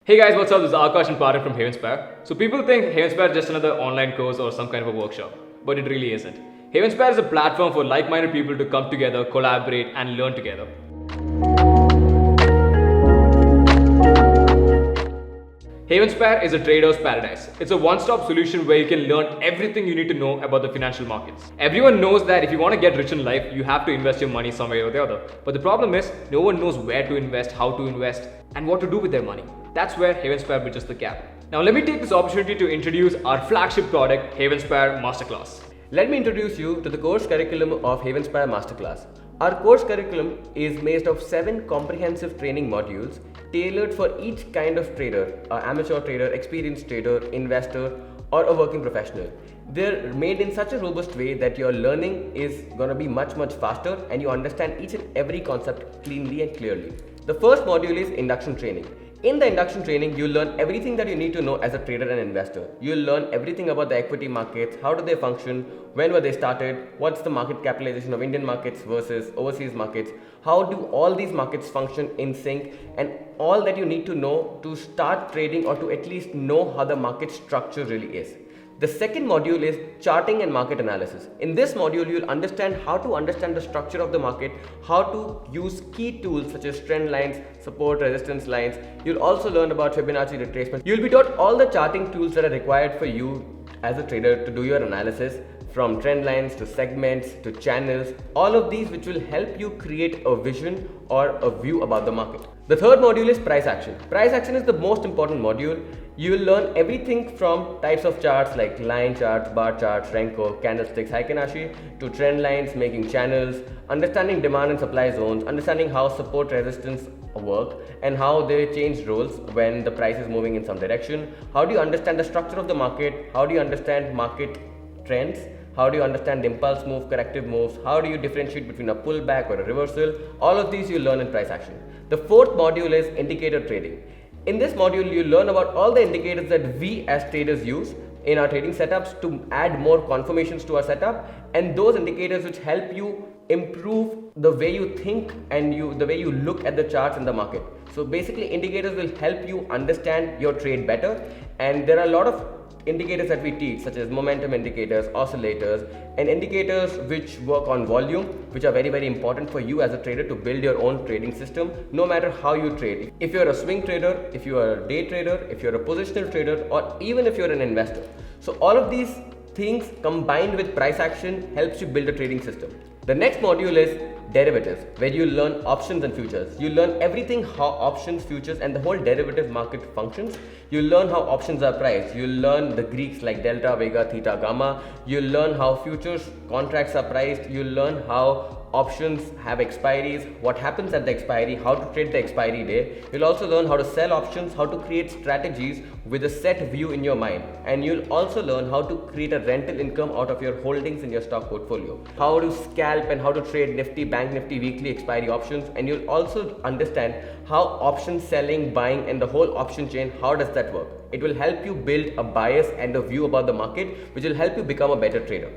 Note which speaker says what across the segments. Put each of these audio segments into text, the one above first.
Speaker 1: Hey guys, what's up? This is Akash and Paran from Havenspire. So people think Havenspire is just another online course or some kind of a workshop, but it really isn't. Havenspire is a platform for like-minded people to come together, collaborate and learn together. Havenspire is a trader's paradise. It's a one-stop solution where you can learn everything you need to know about the financial markets. Everyone knows that if you want to get rich in life, you have to invest your money somewhere or the other. But the problem is, no one knows where to invest, how to invest, and what to do with their money. That's where Havenspire bridges the gap. Now let me take this opportunity to introduce our flagship product, Havenspire Masterclass.
Speaker 2: Let me introduce you to the course curriculum of Havenspire Masterclass. Our course curriculum is made of 7 comprehensive training modules tailored for each kind of trader, an amateur trader, experienced trader, investor, or a working professional. They're made in such a robust way that your learning is going to be much faster and you understand each and every concept cleanly and clearly. The first module is Induction training. In the induction training, you'll learn everything that you need to know as a trader and investor. You'll learn everything about the equity markets, how do they function, when were they started, what's the market capitalization of Indian markets versus overseas markets, how do all these markets function in sync, and all that you need to know to start trading or to at least know how the market structure really is. The second module is charting and market analysis. In this module, you'll understand how to understand the structure of the market, how to use key tools such as trend lines, support, resistance lines. You'll also learn about Fibonacci retracement. You'll be taught all the charting tools that are required for you as a trader to do your analysis, from trend lines to segments to channels, all of these which will help you create a vision or a view about the market. The third module is price action. Price action is the most important module. You will learn everything from types of charts like line charts, bar charts, Renko, candlesticks, Heikin-Ashi, to trend lines, making channels, understanding demand and supply zones, understanding how support resistance work and how they change roles when the price is moving in some direction. How do you understand the structure of the market? How do you understand market trends? How do you understand impulse move, corrective moves? How do you differentiate between a pullback or a reversal? All of these you learn in price action. The fourth module is indicator trading. In this module, you learn about all the indicators that we as traders use in our trading setups to add more confirmations to our setup, and those indicators which help you improve the way you think and the way you look at the charts in the market. So basically, indicators will help you understand your trade better, and there are a lot of indicators that we teach, such as momentum indicators, oscillators, and indicators which work on volume, which are very important for you as a trader to build your own trading system no matter how you trade. If you're a swing trader, if you are a day trader, if you're a positional trader, or even if you're an investor. So all of these things combined with price action helps you build a trading system. The next module is derivatives, where you learn options and futures. You learn everything how options, futures, and the whole derivative market functions. You learn how options are priced. You learn the Greeks like delta, vega, theta, gamma. You learn how futures contracts are priced. You learn how options have expiries, what happens at the expiry, how to trade the expiry day. You'll also learn how to sell options, how to create strategies with a set view in your mind, and you'll also learn how to create a rental income out of your holdings in your stock portfolio, how to scalp and how to trade Nifty, Bank Nifty weekly expiry options, and you'll also understand how option selling, buying, and the whole option chain, how does that work. It will help you build a bias and a view about the market, which will help you become a better trader.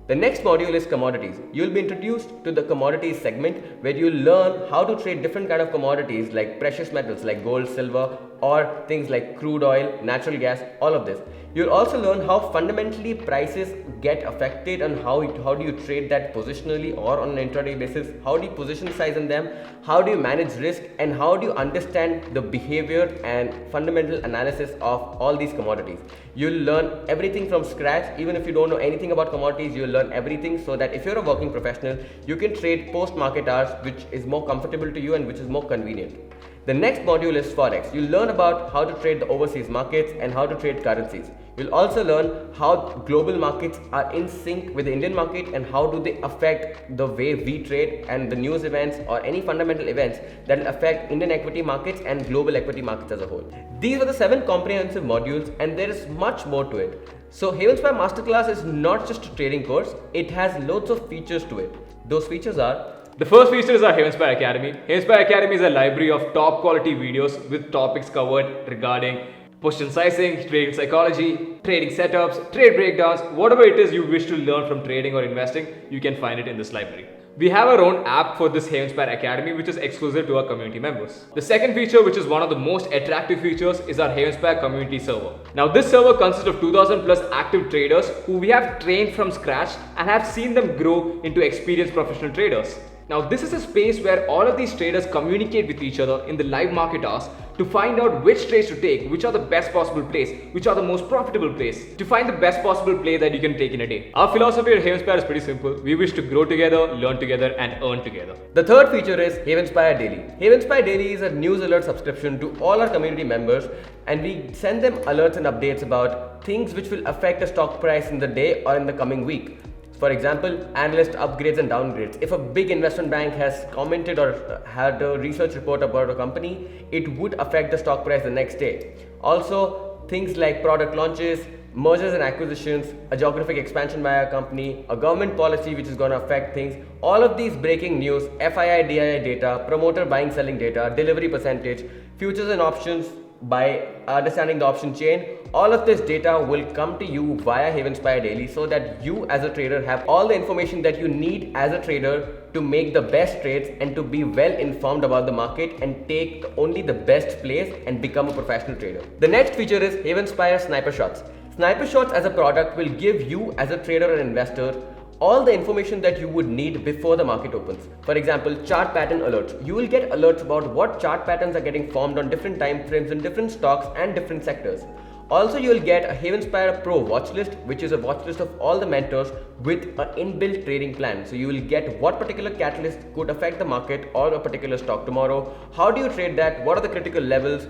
Speaker 2: The next module is commodities. You'll be introduced to the commodities segment, where you'll learn how to trade different kind of commodities like precious metals like gold, silver, or things like crude oil, natural gas, all of this. You'll also learn how fundamentally prices get affected and how do you trade that positionally or on an intraday basis, how do you position size in them, how do you manage risk, and how do you understand the behavior and fundamental analysis of all these commodities. You'll learn everything from scratch. Even if you don't know anything about commodities, you'll learn everything, so that if you're a working professional, you can trade post market hours, which is more comfortable to you and which is more convenient. The next module is Forex. You'll learn about how to trade the overseas markets and how to trade currencies. You'll also learn how global markets are in sync with the Indian market and how do they affect the way we trade and the news events or any fundamental events that will affect Indian equity markets and global equity markets as a whole. These are the 7 comprehensive modules, and there is much more to it. So Havenspire Masterclass is not just a trading course, it has loads of features to it. Those features are:
Speaker 1: the first feature is our Havenspire Academy. Havenspire Academy is a library of top quality videos with topics covered regarding position sizing, trading psychology, trading setups, trade breakdowns, whatever it is you wish to learn from trading or investing, you can find it in this library. We have our own app for this Havenspire Academy, which is exclusive to our community members. The second feature, which is one of the most attractive features, is our Havenspire community server. Now this server consists of 2000 plus active traders who we have trained from scratch and have seen them grow into experienced professional traders. Now this is a space where all of these traders communicate with each other in the live market hours to find out which trades to take, which are the best possible plays, which are the most profitable plays, to find the best possible play that you can take in a day. Our philosophy at Havenspire is pretty simple. We wish to grow together, learn together, and earn together.
Speaker 2: The third feature is Havenspire Daily. Havenspire Daily is a news alert subscription to all our community members, and we send them alerts and updates about things which will affect the stock price in the day or in the coming week. For example, analyst upgrades and downgrades. If a big investment bank has commented or had a research report about a company, it would affect the stock price the next day. Also, things like product launches, mergers and acquisitions, a geographic expansion by a company, a government policy which is going to affect things. All of these breaking news, FII, DII data, promoter buying selling data, delivery percentage, futures and options by understanding the option chain, all of this data will come to you via Havenspire Daily so that you as a trader have all the information that you need as a trader to make the best trades and to be well informed about the market and take only the best plays and become a professional trader. The next feature is Havenspire Sniper Shots. Sniper Shots as a product will give you as a trader or investor all the information that you would need before the market opens. For example, chart pattern alerts. You will get alerts about what chart patterns are getting formed on different time frames in different stocks and different sectors. Also, you will get a Havenspire Pro watch list, which is a watch list of all the mentors with an inbuilt trading plan. So you will get what particular catalyst could affect the market or a particular stock tomorrow. How do you trade that? What are the critical levels?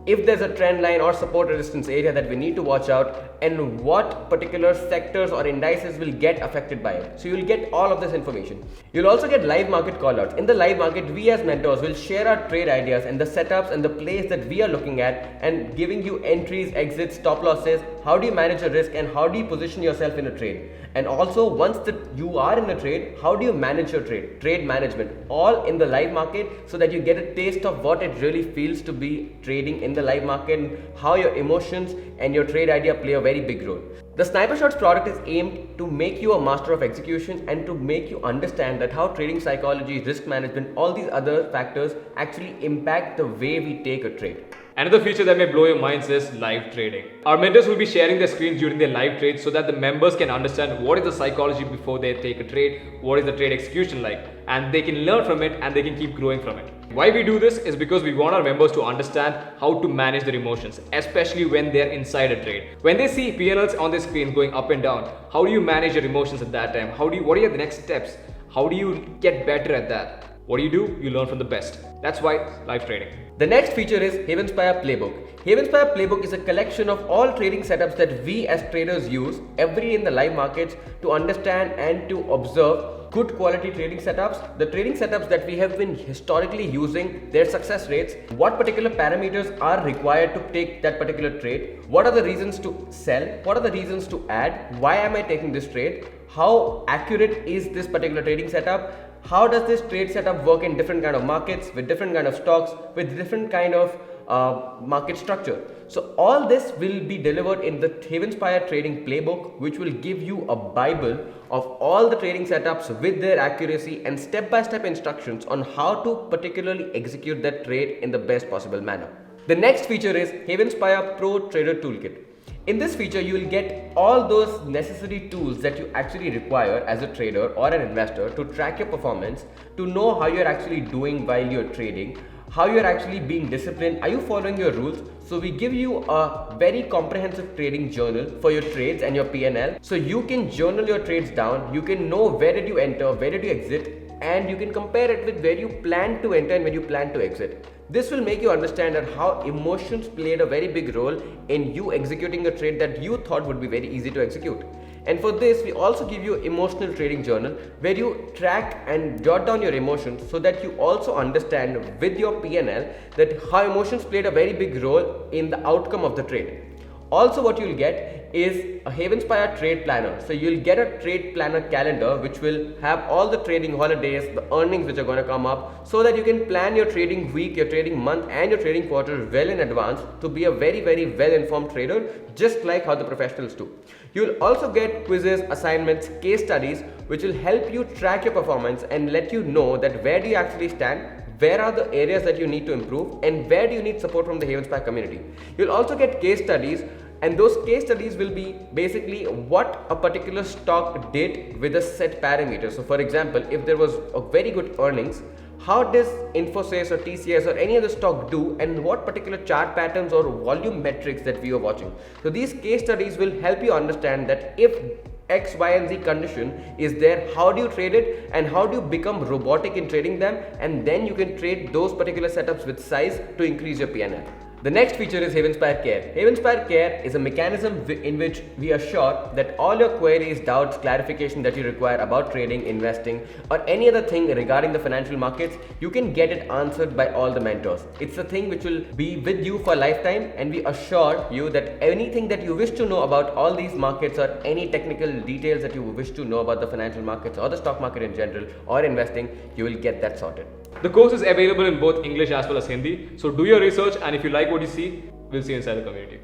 Speaker 2: If there's a trend line or support resistance area that we need to watch out, and what particular sectors or indices will get affected by it. So you'll get all of this information. You'll also get live market callouts. In the live market, we as mentors will share our trade ideas and the setups and the plays that we are looking at and giving you entries, exits, stop losses, how do you manage your risk and how do you position yourself in a trade. And also once you are in a trade, how do you manage your trade? Trade management, all in the live market so that you get a taste of what it really feels to be trading in the live market and how your emotions and your trade idea play a very big role. The Sniper Shots product is aimed to make you a master of execution and to make you understand that how trading psychology, risk management, all these other factors actually impact the way we take a trade.
Speaker 1: Another feature that may blow your minds is live trading. Our mentors will be sharing their screens during their live trades so that the members can understand what is the psychology before they take a trade, what is the trade execution like, and they can learn from it and they can keep growing from it. Why we do this is because we want our members to understand how to manage their emotions, especially when they're inside a trade. When they see P&Ls on the screen going up and down, how do you manage your emotions at that time? What are the next steps? How do you get better at that? What do? You learn from the best. That's why live trading.
Speaker 2: The next feature is Havenspire Playbook. Havenspire Playbook is a collection of all trading setups that we as traders use every day in the live markets to understand and to observe good quality trading setups, the trading setups that we have been historically using, their success rates, what particular parameters are required to take that particular trade, what are the reasons to sell, what are the reasons to add, why am I taking this trade, how accurate is this particular trading setup, how does this trade setup work in different kind of markets, with different kind of stocks, with different kind of market structure. So all this will be delivered in the Havenspire Trading Playbook, which will give you a Bible of all the trading setups with their accuracy and step-by-step instructions on how to particularly execute that trade in the best possible manner. The next feature is Havenspire Pro Trader Toolkit. In this feature, you will get all those necessary tools that you actually require as a trader or an investor to track your performance, to know how you're actually doing while you're trading, how you're actually being disciplined, are you following your rules? So we give you a very comprehensive trading journal for your trades and your P&L. So you can journal your trades down, you can know where did you enter, where did you exit, and you can compare it with where you plan to enter and where you plan to exit. This will make you understand that how emotions played a very big role in you executing a trade that you thought would be very easy to execute. And for this, we also give you emotional trading journal where you track and jot down your emotions so that you also understand with your P&L that how emotions played a very big role in the outcome of the trade. Also, what you'll get is a Havenspire trade planner. So you'll get a trade planner calendar which will have all the trading holidays, the earnings which are going to come up, so that you can plan your trading week, your trading month and your trading quarter well in advance to be a very, very well informed trader, just like how the professionals do. You'll also get quizzes, assignments, case studies which will help you track your performance and let you know that where do you actually stand, where are the areas that you need to improve, and where do you need support from the Havenspire community. You'll also get case studies, and those case studies will be basically what a particular stock did with a set parameter. So for example, if there was a very good earnings, how does Infosys or TCS or any other stock do, and what particular chart patterns or volume metrics that we are watching. So these case studies will help you understand that if X, Y and Z condition is there, how do you trade it and how do you become robotic in trading them, and then you can trade those particular setups with size to increase your PNL. The next feature is Havenspire Care. Havenspire Care is a mechanism in which we assure that all your queries, doubts, clarification that you require about trading, investing or any other thing regarding the financial markets, you can get it answered by all the mentors. It's a thing which will be with you for a lifetime, and we assure you that anything that you wish to know about all these markets or any technical details that you wish to know about the financial markets or the stock market in general or investing, you will get that sorted.
Speaker 1: The course is available in both English as well as Hindi. So do your research, and if you like what you see, we'll see you inside the community.